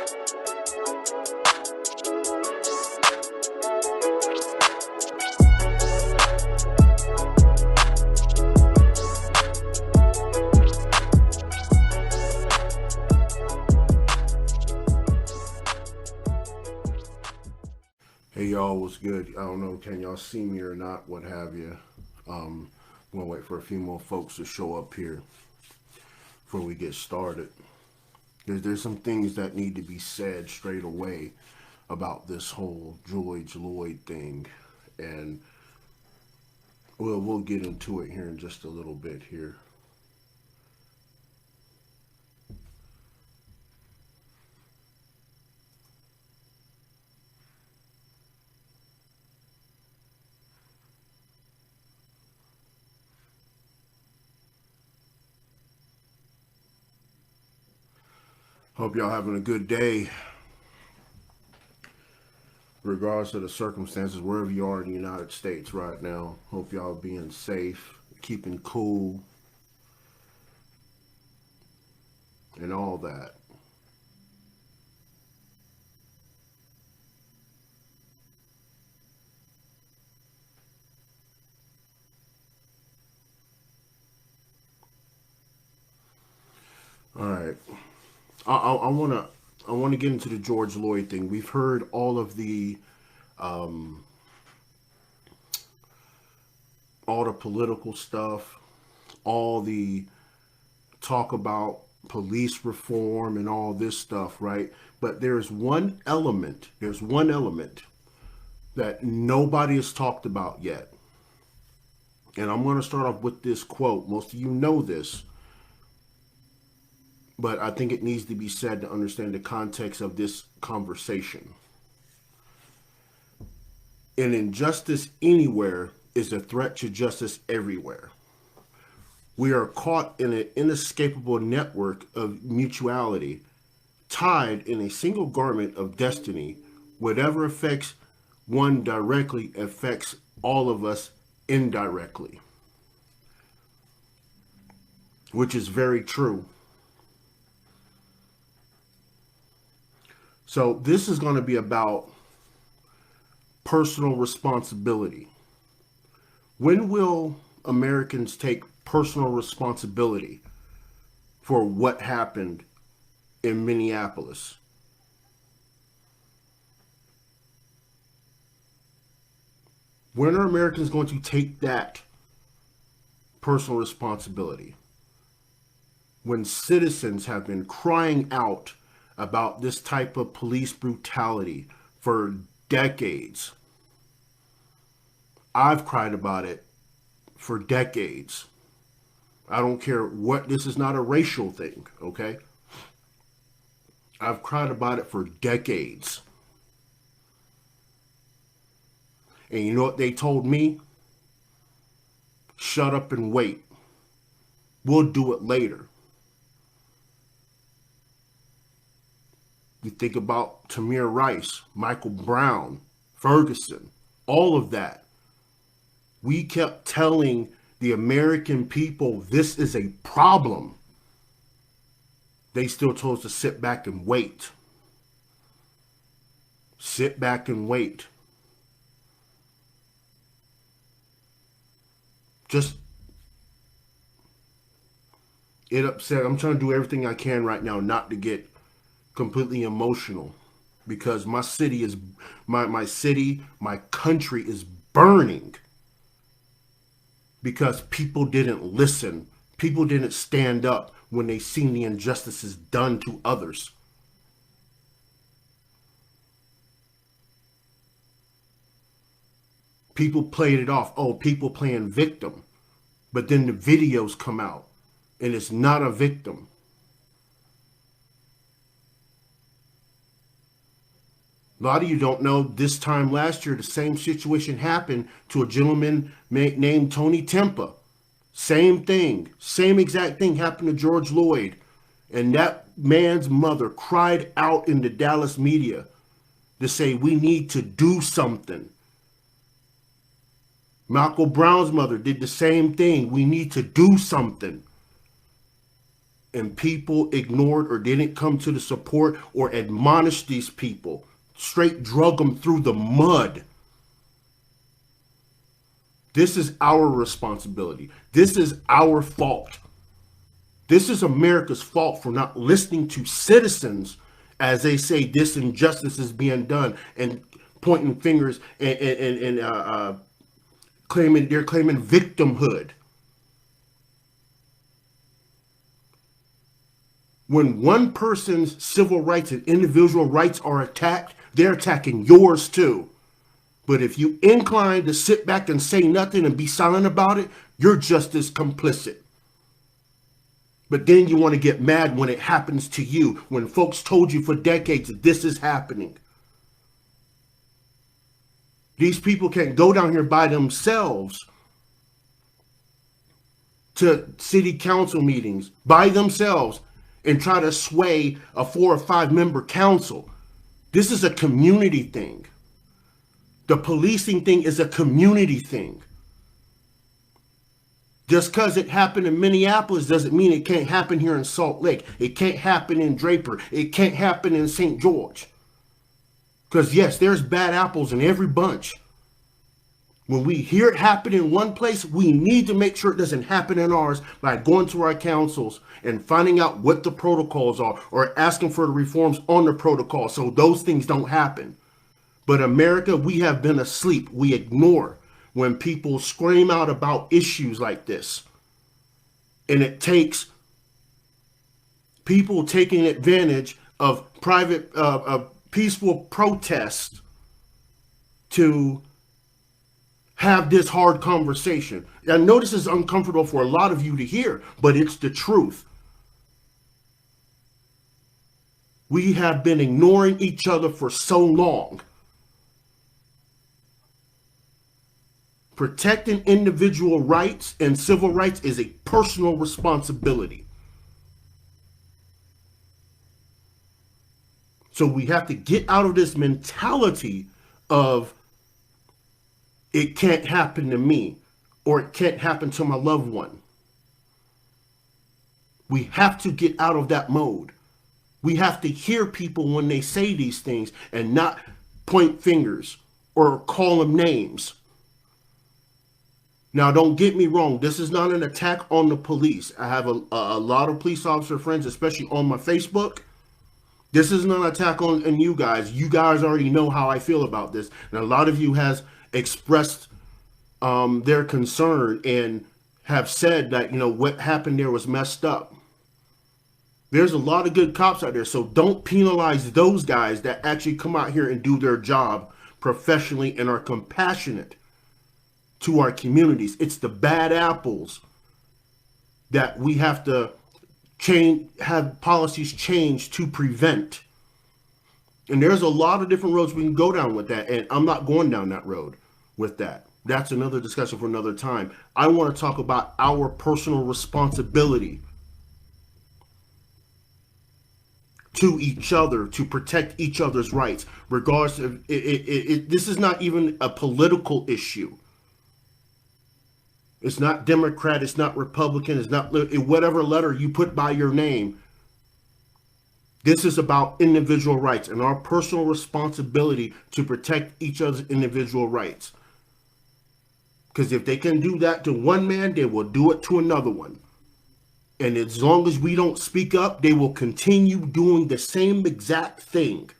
Hey y'all, what's good? I don't know, can y'all see me or not, what have you. I'm gonna wait for a few more folks to show up here before we get started. There's some things that need to be said straight away about this whole George Floyd thing, and we'll get into it here in just a little bit here. Hope y'all having a good day, regardless of the circumstances, wherever you are in the United States right now. Hope y'all being safe, keeping cool, and all that. All right. I want to get into the George Floyd thing. We've heard um, all the political stuff, all the talk about police reform and all this stuff, right? But there's one element that nobody has talked about yet. And I'm going to start off with this quote. Most of you know this, but I think it needs to be said to understand the context of this conversation. An injustice anywhere is a threat to justice everywhere. We are caught in an inescapable network of mutuality, tied in a single garment of destiny. Whatever affects one directly affects all of us indirectly, which is very true. So this is going to be about personal responsibility. When will Americans take personal responsibility for what happened in Minneapolis? When are Americans going to take that personal responsibility? When citizens have been crying out about this type of police brutality for decades. I've cried about it for decades. I don't care what, this is not a racial thing, okay? I've cried about it for decades. And you know what they told me? Shut up and wait. We'll do it later. You think about Tamir Rice, Michael Brown, Ferguson, all of that. We kept telling the American people this is a problem. They still told us to sit back and wait. Sit back and wait. Just, it upset. I'm trying to do everything I can right now not to get completely emotional, because my city is my country is burning because people didn't listen. People didn't stand up when they seen the injustices done to others. People played it off. Oh, people playing victim. But then the videos come out and it's not a victim. A lot of you don't know, this time last year, the same situation happened to a gentleman named Tony Tempa. Same thing, same exact thing happened to George Floyd. And that man's mother cried out in the Dallas media to say, we need to do something. Malcolm Brown's mother did the same thing. We need to do something. and people ignored or didn't come to the support or admonish these people, straight drug them through the mud. This is our responsibility. This is our fault. This is America's fault for not listening to citizens as they say this injustice is being done and pointing fingers and claiming victimhood. When one person's civil rights and individual rights are attacked, they're attacking yours too. But if you incline to sit back and say nothing and be silent about it, you're just as complicit. But then you want to get mad when it happens to you, when folks told you for decades that this is happening. These people can't go down here by themselves to city council meetings by themselves and try to sway a 4 or 5 member council. This is a community thing. The policing thing is a community thing. Just because it happened in Minneapolis doesn't mean it can't happen here in Salt Lake. It can't happen in Draper. It can't happen in St. George. Because yes, there's bad apples in every bunch. When we hear it happen in one place, we need to make sure it doesn't happen in ours by going to our councils and finding out what the protocols are or asking for the reforms on the protocol so those things don't happen. But America, we have been asleep. We ignore when people scream out about issues like this. And it takes people taking advantage of private, peaceful protest to have this hard conversation. I know this is uncomfortable for a lot of you to hear, but it's the truth. We have been ignoring each other for so long. Protecting individual rights and civil rights is a personal responsibility. So we have to get out of this mentality of it can't happen to me or it can't happen to my loved one. We have to get out of that mode. We have to hear people when they say these things and not point fingers or call them names. Now, don't get me wrong. This is not an attack on the police. I have a lot of police officer friends, especially on my Facebook. This is not an attack on you guys. You guys already know how I feel about this. And a lot of you has expressed their concern and have said that, you know, what happened there was messed up. There's a lot of good cops out there. So don't penalize those guys that actually come out here and do their job professionally and are compassionate to our communities. It's the bad apples that we have to have policies changed to prevent. And there's a lot of different roads we can go down with that. And I'm not going down that road with that. That's another discussion for another time. I want to talk about our personal responsibility to each other, to protect each other's rights, regardless of this is not even a political issue. It's not Democrat, it's not Republican, it's not whatever letter you put by your name. This is about individual rights and our personal responsibility to protect each other's individual rights. Because if they can do that to one man, they will do it to another one. And as long as we don't speak up, they will continue doing the same exact thing.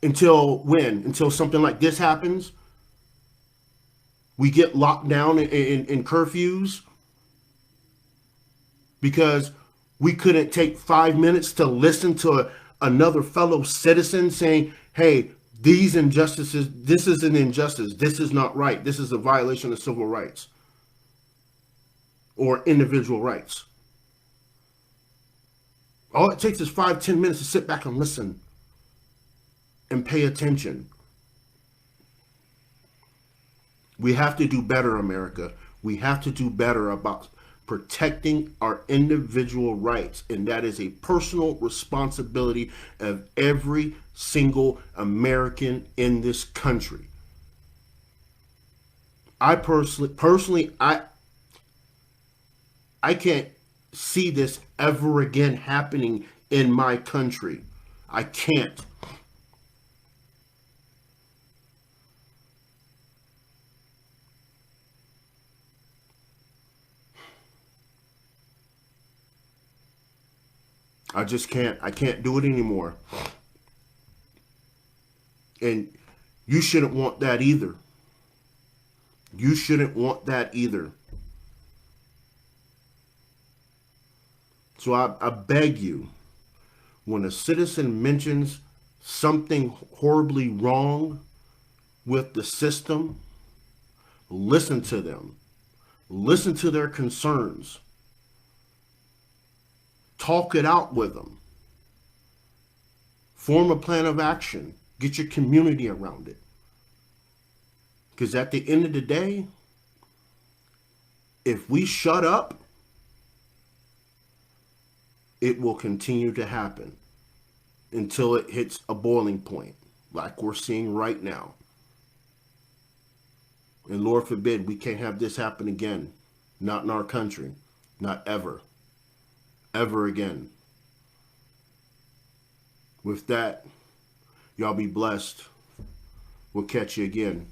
Until when? Until something like this happens. We get locked down in curfews because we couldn't take 5 minutes to listen to another fellow citizen saying, hey, these injustices, this is an injustice. This is not right. This is a violation of civil rights or individual rights. All it takes is 5-10 minutes to sit back and listen and pay attention. We have to do better, America. We have to do better about protecting our individual rights. And that is a personal responsibility of every single American in this country. I personally, I can't see this ever again happening in my country. I can't. I just can't. I can't do it anymore. And you shouldn't want that either. You shouldn't want that either. So I beg you, when a citizen mentions something horribly wrong with the system, listen to them. Listen to their concerns. Talk it out with them. Form a plan of action. Get your community around it. Because at the end of the day, if we shut up, it will continue to happen until it hits a boiling point, like we're seeing right now. And Lord forbid, we can't have this happen again. Not in our country. Not ever. Ever again. With that, y'all be blessed. We'll catch you again.